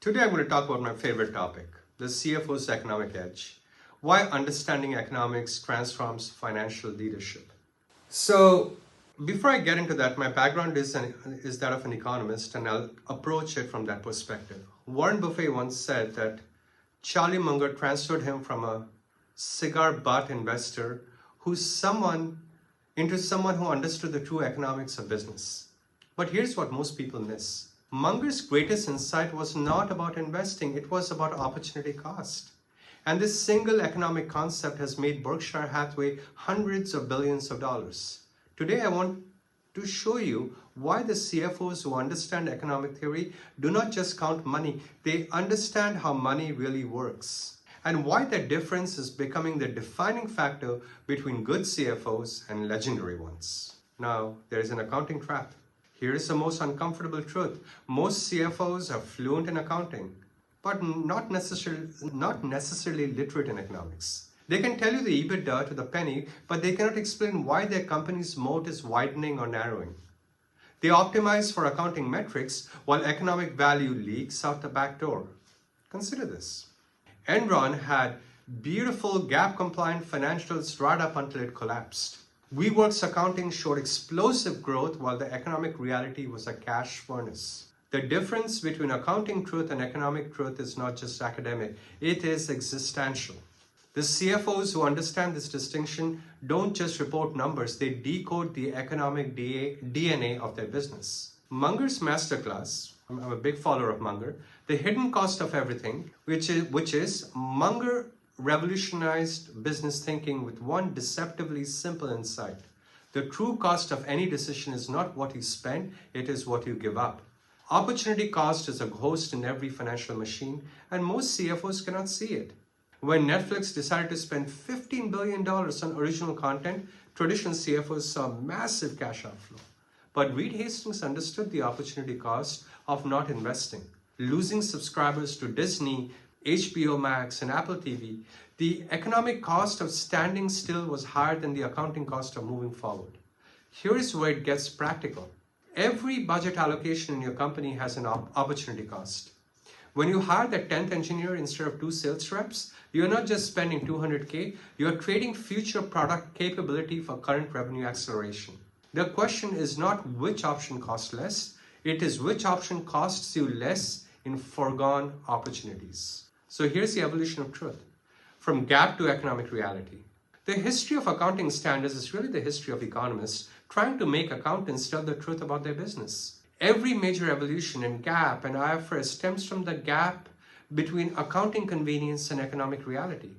Today I'm going to talk about my favorite topic, the CFO's economic edge. Why understanding economics transforms financial leadership. So before I get into that, my background is that of an economist, and I'll approach it from that perspective. Warren Buffett once said that Charlie Munger transferred him from a cigar butt investor into someone who understood the true economics of business. But here's what most people miss. Munger's greatest insight was not about investing, it was about opportunity cost. And this single economic concept has made Berkshire Hathaway hundreds of billions of dollars. Today I want to show you why the CFOs who understand economic theory do not just count money, they understand how money really works. And why that difference is becoming the defining factor between good CFOs and legendary ones. Now, there is an accounting trap. Here is the most uncomfortable truth. Most CFOs are fluent in accounting, but not necessarily literate in economics. They can tell you the EBITDA to the penny, but they cannot explain why their company's moat is widening or narrowing. They optimize for accounting metrics while economic value leaks out the back door. Consider this. Enron had beautiful GAAP-compliant financials right up until it collapsed. WeWork's accounting showed explosive growth while the economic reality was a cash furnace. The difference between accounting truth and economic truth is not just academic, it is existential. The CFOs who understand this distinction don't just report numbers, they decode the economic DNA of their business. Munger's masterclass, I'm a big follower of Munger, The Hidden Cost of Everything, which is Munger revolutionized business thinking with one deceptively simple insight. The true cost of any decision is not what you spend, it is what you give up. Opportunity cost is a ghost in every financial machine, and most CFOs cannot see it. When Netflix decided to spend $15 billion on original content, traditional CFOs saw massive cash outflow. But Reed Hastings understood the opportunity cost of not investing. Losing subscribers to Disney, HBO Max, and Apple TV, the economic cost of standing still was higher than the accounting cost of moving forward. Here is where it gets practical. Every budget allocation in your company has an opportunity cost. When you hire the 10th engineer instead of 2 sales reps, you're not just spending $200K, you're trading future product capability for current revenue acceleration. The question is not which option costs less, it is which option costs you less in foregone opportunities. So here's the evolution of truth, from GAAP to economic reality. The history of accounting standards is really the history of economists trying to make accountants tell the truth about their business. Every major evolution in GAAP and IFRS stems from the gap between accounting convenience and economic reality.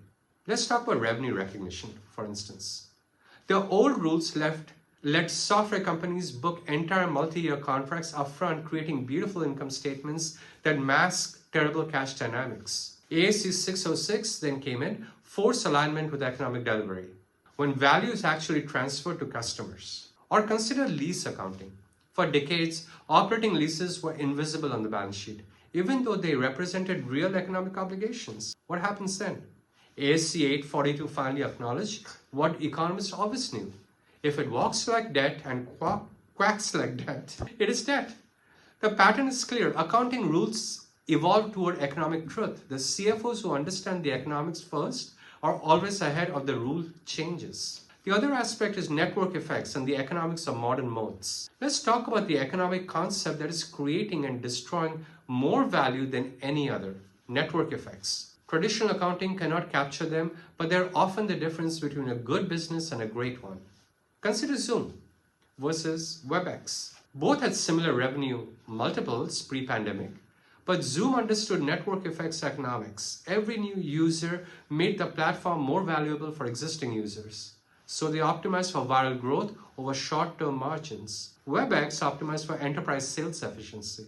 Let's talk about revenue recognition, for instance. The old rules let software companies book entire multi-year contracts upfront, creating beautiful income statements that mask terrible cash dynamics. ASC 606 then came in, forced alignment with economic delivery, when value is actually transferred to customers. Or consider lease accounting. For decades, operating leases were invisible on the balance sheet, even though they represented real economic obligations. What happens then? ASC 842 finally acknowledged what economists always knew. If it walks like debt and quacks like debt, it is debt. The pattern is clear. Accounting rules evolve toward economic truth. The CFOs who understand the economics first are always ahead of the rule changes. The other aspect is network effects and the economics of modern modes. Let's talk about the economic concept that is creating and destroying more value than any other, network effects. Traditional accounting cannot capture them, but they're often the difference between a good business and a great one. Consider Zoom versus WebEx. Both had similar revenue multiples pre-pandemic, but Zoom understood network effects economics. Every new user made the platform more valuable for existing users. So they optimized for viral growth over short-term margins. WebEx optimized for enterprise sales efficiency.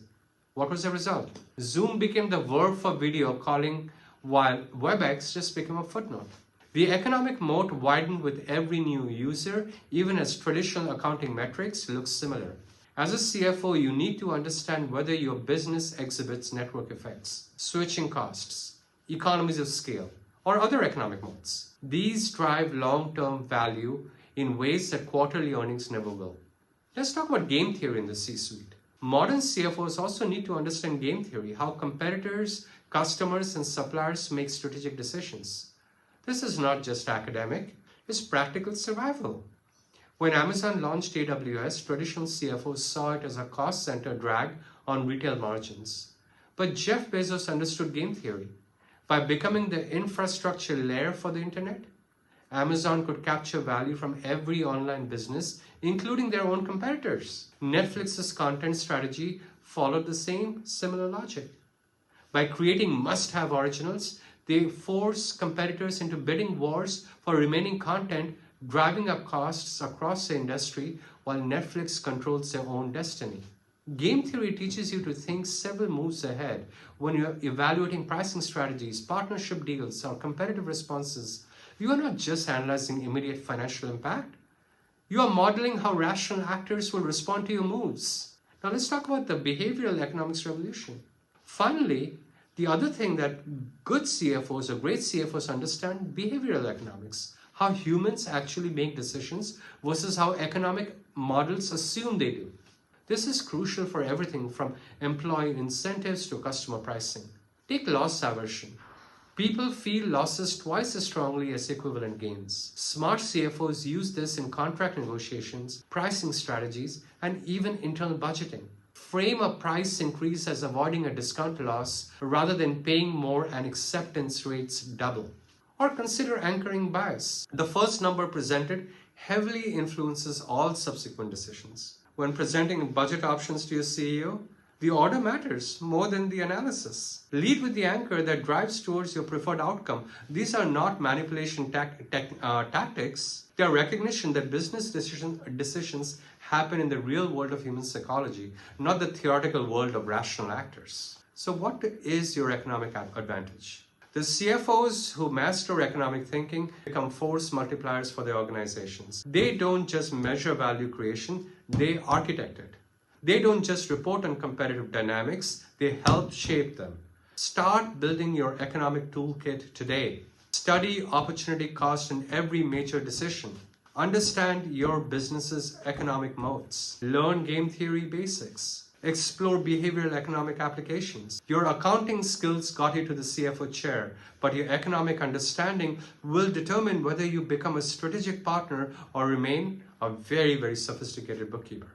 What was the result? Zoom became the verb for video calling, while WebEx just became a footnote. The economic moat widened with every new user, even as traditional accounting metrics look similar. As a CFO, you need to understand whether your business exhibits network effects, switching costs, economies of scale, or other economic moats. These drive long-term value in ways that quarterly earnings never will. Let's talk about game theory in the C-suite. Modern CFOs also need to understand game theory, how competitors, customers, and suppliers make strategic decisions. This is not just academic, it's practical survival. When Amazon launched AWS, traditional CFOs saw it as a cost center drag on retail margins. But Jeff Bezos understood game theory. By becoming the infrastructure layer for the internet, Amazon could capture value from every online business, including their own competitors. Netflix's content strategy followed the same similar logic. By creating must-have originals, they force competitors into bidding wars for remaining content, driving up costs across the industry while Netflix controls their own destiny. Game theory teaches you to think several moves ahead when you're evaluating pricing strategies, partnership deals, or competitive responses. You are not just analyzing immediate financial impact. You are modeling how rational actors will respond to your moves. Now let's talk about the behavioral economics revolution. Finally, the other thing that good CFOs or great CFOs understand, behavioral economics. How humans actually make decisions versus how economic models assume they do. This is crucial for everything from employee incentives to customer pricing. Take loss aversion. People feel losses twice as strongly as equivalent gains. Smart CFOs use this in contract negotiations, pricing strategies, and even internal budgeting. Frame a price increase as avoiding a discount loss rather than paying more and acceptance rates double. Or consider anchoring bias. The first number presented heavily influences all subsequent decisions. When presenting budget options to your CEO, the order matters more than the analysis. Lead with the anchor that drives towards your preferred outcome. These are not manipulation tactics. They are recognition that business decisions happen in the real world of human psychology, not the theoretical world of rational actors. So what is your economic advantage? The CFOs who master economic thinking become force multipliers for their organizations. They don't just measure value creation, they architect it. They don't just report on competitive dynamics, they help shape them. Start building your economic toolkit today. Study opportunity cost in every major decision. Understand your business's economic moats. Learn game theory basics. Explore behavioral economic applications. Your accounting skills got you to the CFO chair, but your economic understanding will determine whether you become a strategic partner or remain a very, very sophisticated bookkeeper.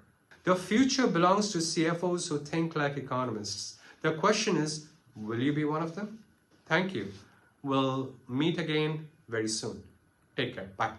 The future belongs to CFOs who think like economists. The question is, will you be one of them? Thank you. We'll meet again very soon. Take care. Bye.